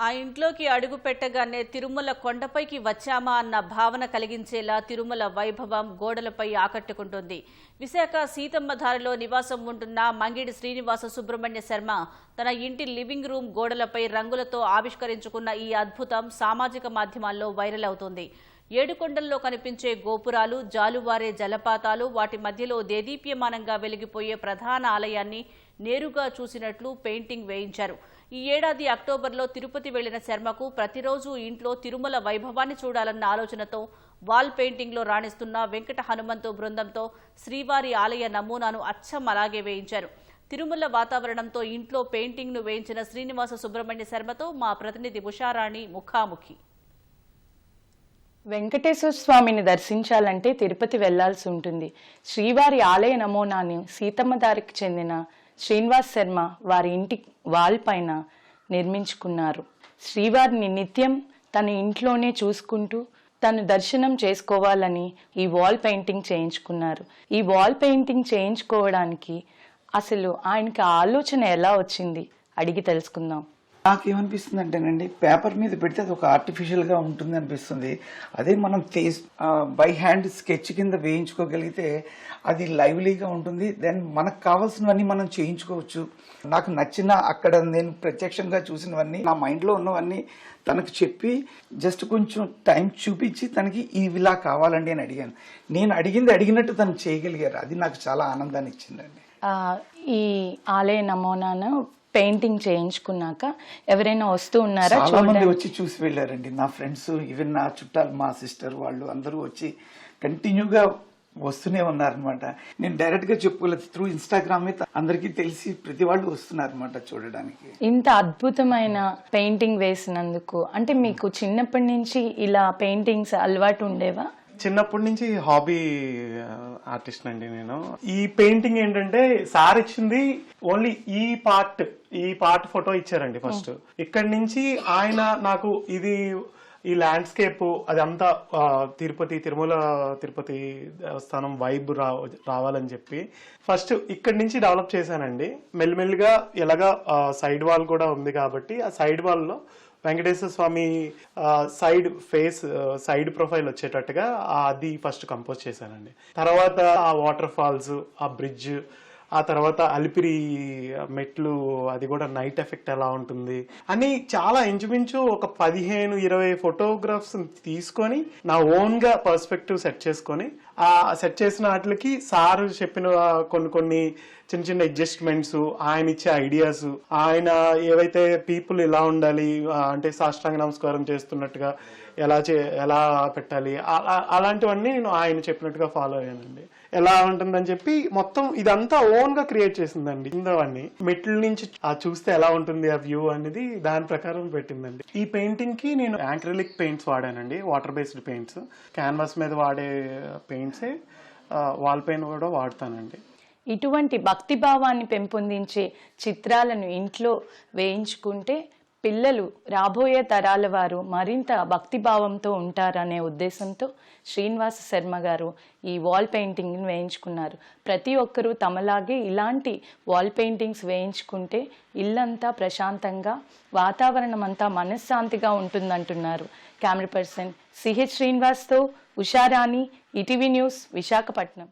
ఆ ఇంట్లోకి అడుగు పెట్టగానే తిరుమల కొండపైకి వచ్చామా అన్న భావన కలిగించేలా తిరుమల వైభవం గోడలపై ఆకట్టుకుంటుంది. విశాఖ సీతమ్మధారలో నివాసం ఉంటున్న మంగిడి శ్రీనివాస సుబ్రహ్మణ్య శర్మ తన ఇంటి లివింగ్ రూమ్ గోడలపై రంగులతో ఆవిష్కరించుకున్న ఈ అద్భుతం సామాజిక మాధ్యమాల్లో వైరల్ అవుతోంది. ఏడుకొండల్లో కనిపించే గోపురాలు, జాలువారే జలపాతాలు, వాటి మధ్యలో దేదీప్యమానంగా వెలిగిపోయే ప్రధాన ఆలయాన్ని నేరుగా చూసినట్లు పెయింటింగ్ వేయించారు. ఈ ఏడాది అక్టోబర్లో తిరుపతి వెళ్లిన శర్మకు ప్రతిరోజు ఇంట్లో తిరుమల వైభవాన్ని చూడాలన్న ఆలోచనతో వాల్ పెయింటింగ్లో రాణిస్తున్న వెంకట హనుమంతు బృందంతో శ్రీవారి ఆలయ నమూనాను అచ్చం అలాగే వేయించారు. తిరుమల వాతావరణంతో ఇంట్లో పెయింటింగ్ను వేయించిన శ్రీనివాస సుబ్రహ్మణ్య శర్మతో మా ప్రతినిధి ఉషారాణి ముఖాముఖి. వెంకటేశ్వర స్వామిని దర్శించాలంటే తిరుపతి వెళ్లాల్సి ఉంటుంది. శ్రీవారి ఆలయ నమూనాని సీతమ్మధారికి చెందిన శ్రీనివాస్ శర్మ వారి ఇంటి వాల్ పైన నిర్మించుకున్నారు. శ్రీవారిని నిత్యం తన ఇంట్లోనే చూసుకుంటూ తను దర్శనం చేసుకోవాలని ఈ వాల్ పెయింటింగ్ చేయించుకున్నారు. ఈ వాల్ పెయింటింగ్ చేయించుకోవడానికి అసలు ఆయనకి ఆలోచన ఎలా వచ్చింది అడిగి తెలుసుకుందాం. నాకేమనిపిస్తుంది అంటేనండి, పేపర్ మీద పెడితే అది ఒక ఆర్టిఫిషియల్గా ఉంటుంది అనిపిస్తుంది. అదే మనం బై హ్యాండ్ స్కెచ్ కింద వేయించుకోగలిగితే అది లైవ్లీగా ఉంటుంది. దెన్ మనకు కావాల్సినవన్నీ మనం చేయించుకోవచ్చు. నాకు నచ్చిన అక్కడ నేను ప్రత్యక్షంగా చూసినవన్నీ, నా మైండ్లో ఉన్నవన్నీ తనకు చెప్పి జస్ట్ కొంచెం టైం చూపించి తనకి ఇవిలా కావాలండి అని అడిగాను. నేను అడిగింది అడిగినట్టు తను చేయగలిగారు. అది నాకు చాలా ఆనందాన్ని ఇచ్చిందండి. ఈ ఆలయ నమూనాను పెయింటింగ్ చేయించుకున్నాక ఎవరైనా వస్తూ ఉన్నారా? చాలా మంది వచ్చి చూసి వెళ్ళారండి. నా ఫ్రెండ్స్, ఈవెన్ నా చుట్టాలు, మా సిస్టర్ వాళ్ళు అందరూ వచ్చి కంటిన్యూగా వస్తూనే ఉన్నారనమాట. నేను డైరెక్ట్ గా చెప్పుకోలేదు, త్రూ ఇన్స్టాగ్రామ్ అందరికీ తెలిసి ప్రతి వాళ్ళు వస్తున్నారనమాట చూడడానికి. ఇంత అద్భుతమైన పెయింటింగ్ వేసినందుకు అంటే మీకు చిన్నప్పటి నుంచి ఇలా పెయింటింగ్స్ అలవాటు ఉండేవా? చిన్నప్పటి నుంచి హాబీ ఆర్టిస్ట్ అండి నేను. ఈ పెయింటింగ్ ఏంటంటే సార్ ఇచ్చింది ఓన్లీ ఈ పార్ట్ ఫోటో ఇచ్చారండి ఫస్ట్. ఇక్కడి నుంచి ఆయన నాకు ఈ ల్యాండ్స్కేప్ అదంతా తిరుమల తిరుపతి దేవస్థానం వైబ్ రావాలని చెప్పి ఫస్ట్ ఇక్కడి నుంచి డెవలప్ చేశానండి. మెల్లిమెల్లిగా ఎలాగా సైడ్ వాల్ కూడా ఉంది కాబట్టి ఆ సైడ్ వాల్లో వెంకటేశ్వర స్వామి సైడ్ ప్రొఫైల్ వచ్చేటట్టుగా అది ఫస్ట్ కంపోజ్ చేశానండి. తర్వాత ఆ వాటర్ ఫాల్స్, ఆ బ్రిడ్జ్, ఆ తర్వాత అలిపిరి మెట్లు, అది కూడా నైట్ ఎఫెక్ట్ ఎలా ఉంటుంది అని చాలా ఇంచుమించు ఒక 15-20 ఫోటోగ్రాఫ్స్ తీసుకొని నా ఓన్ గా పర్స్పెక్టివ్ సెట్ చేసుకొని ఆ సెట్ చేసిన వాటికి సార్ చెప్పిన కొన్ని చిన్న చిన్న అడ్జస్ట్మెంట్స్, ఆయన ఇచ్చే ఐడియాస్, ఆయన ఏవైతే పీపుల్ ఇలా ఉండాలి అంటే సాష్టాంగ నమస్కారం చేస్తున్నట్టుగా ఎలా పెట్టాలి అలాంటివన్నీ నేను ఆయన చెప్పినట్టుగా ఫాలో అయ్యానండి. ఎలా ఉంటుందని చెప్పి మొత్తం ఇదంతా ఓన్ గా క్రియేట్ చేసిందండి. కిందవన్నీ మెట్ల నుంచి చూస్తే ఎలా ఉంటుంది ఆ వ్యూ అనేది దాని ప్రకారం పెట్టిందండి. ఈ పెయింటింగ్ కి నేను యాక్రిలిక్ పెయింట్స్ వాడానండి, వాటర్ బేస్డ్ పెయింట్స్. క్యాన్వాస్ మీద వాడే పెయింట్సే వాల్ పెయింట్ కూడా వాడతానండి. ఇటువంటి భక్తి భావాన్ని పెంపొందించే చిత్రాలను ఇంట్లో వేయించుకుంటే పిల్లలు, రాబోయే తరాల వారు మరింత భక్తిభావంతో ఉంటారనే ఉద్దేశంతో శ్రీనివాస శర్మ గారు ఈ వాల్ పెయింటింగ్ని వేయించుకున్నారు. ప్రతి ఒక్కరూ తమలాగే ఇలాంటి వాల్ పెయింటింగ్స్ వేయించుకుంటే ఇల్లంతా ప్రశాంతంగా, వాతావరణం అంతా మనశ్శాంతిగా ఉంటుందంటున్నారు. కెమెరా పర్సన్ సిహెచ్ శ్రీనివాస్తో ఉషారాణి, ఈటీవీ న్యూస్, విశాఖపట్నం.